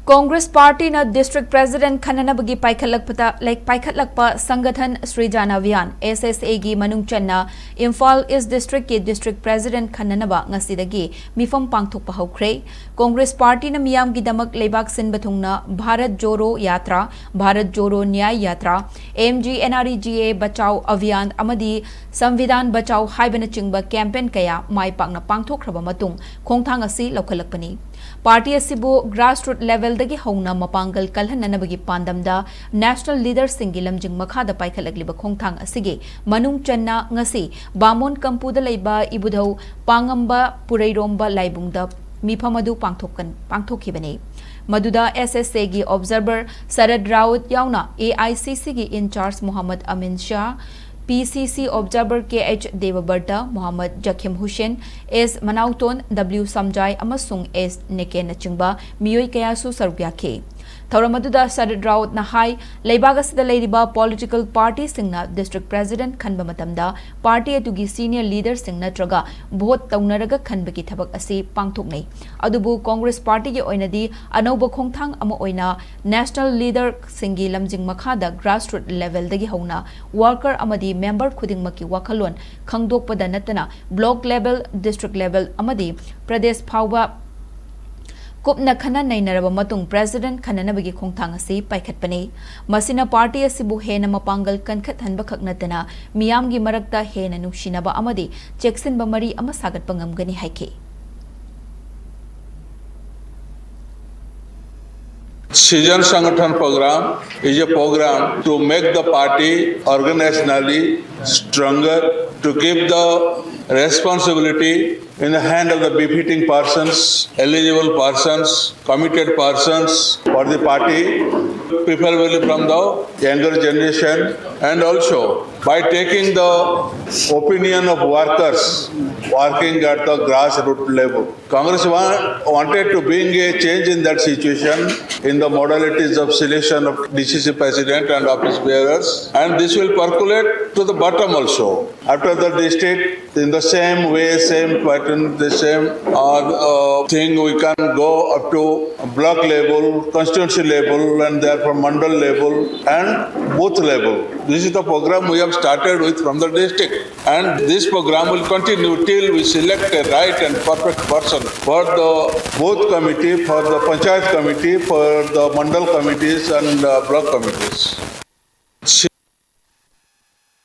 Congress Party na District President Khannaba gi paikhatlakpa Sangathan Srijana Vian SSA gi manungchan na Imphal East District ki District President Khannaba ngasi dagi Mipham Pangthokpa Houkhre Congress Party na miyam gi damak leibak sin bathungna Bharat Joro Yatra Bharat Joro Nyay Yatra AMG NREGA Bachao Abhiyan amadi Samvidhan Bachao haibana chingba campaign kaya mai pakna pangthokhraba matung khongthang asi laukhalakpani Party asibu grassroots level dagi hauna mapangal kalhananabagi pandamda national leaders singi lamjing makhada paikhatlagliba khongthang asigi manung channa ngasi Bamon Kampuda leiba ibudhau Pangamba Purairomba laibungda Mipham adu pangthokhibani Maduda SSA gi observer Sarad Raut yauna AICC gi in charge Muhammad Amin Shah PCC Observer KH Devabarta, Muhammad Jakim Hussein, S. Manauton, W. Samjai, amasung S. Neke Nachingba, Miyoi Kayasu Sarbyake. Tauramaduda Sarad Raut Nahai, Leibagas the Ladyba political party singna District President Khanba Matamda, party atugi senior leader singna Traga, Bhot Taunaraga Khanbaki Tabak Asi Pangthoknei. Adubu Congress Party ge oinadi Anoba Khongthang ama oina national leader singi lamjing makhada grassroots level dagi hauna worker amadi member khudingmaki wakhalon khangdokpada natana block level district level amadi Pradesh Phauba Kupna Khana Nainaraba Matung President Khannabagi Khongthang asi paikhatpani Masina party asibu hena mapangal kankhat hanba khaknatana miyamgi marakta hena nungsinaba amadi cheksinba mari ama sagatpa ngamgani haike Season Sangathan program is a program to make the party organizationally stronger, to keep the responsibility in the hand of the befitting persons, eligible persons, committed persons for the party, preferably from the younger generation, and also by taking the opinion of workers working at the grassroots level. Congress wanted to bring a change in that situation in the modalities of selection of DCC president and office bearers, and this will percolate to the bottom also. After the district, in the same way, same pattern, the same thing, we can go up to block level, constituency level, and therefore mandal level and booth level. This is the program we have started with from the district, and this program will continue till we select a right and perfect person for the booth committee, for the panchayat committee, for the mandal committees and block committees.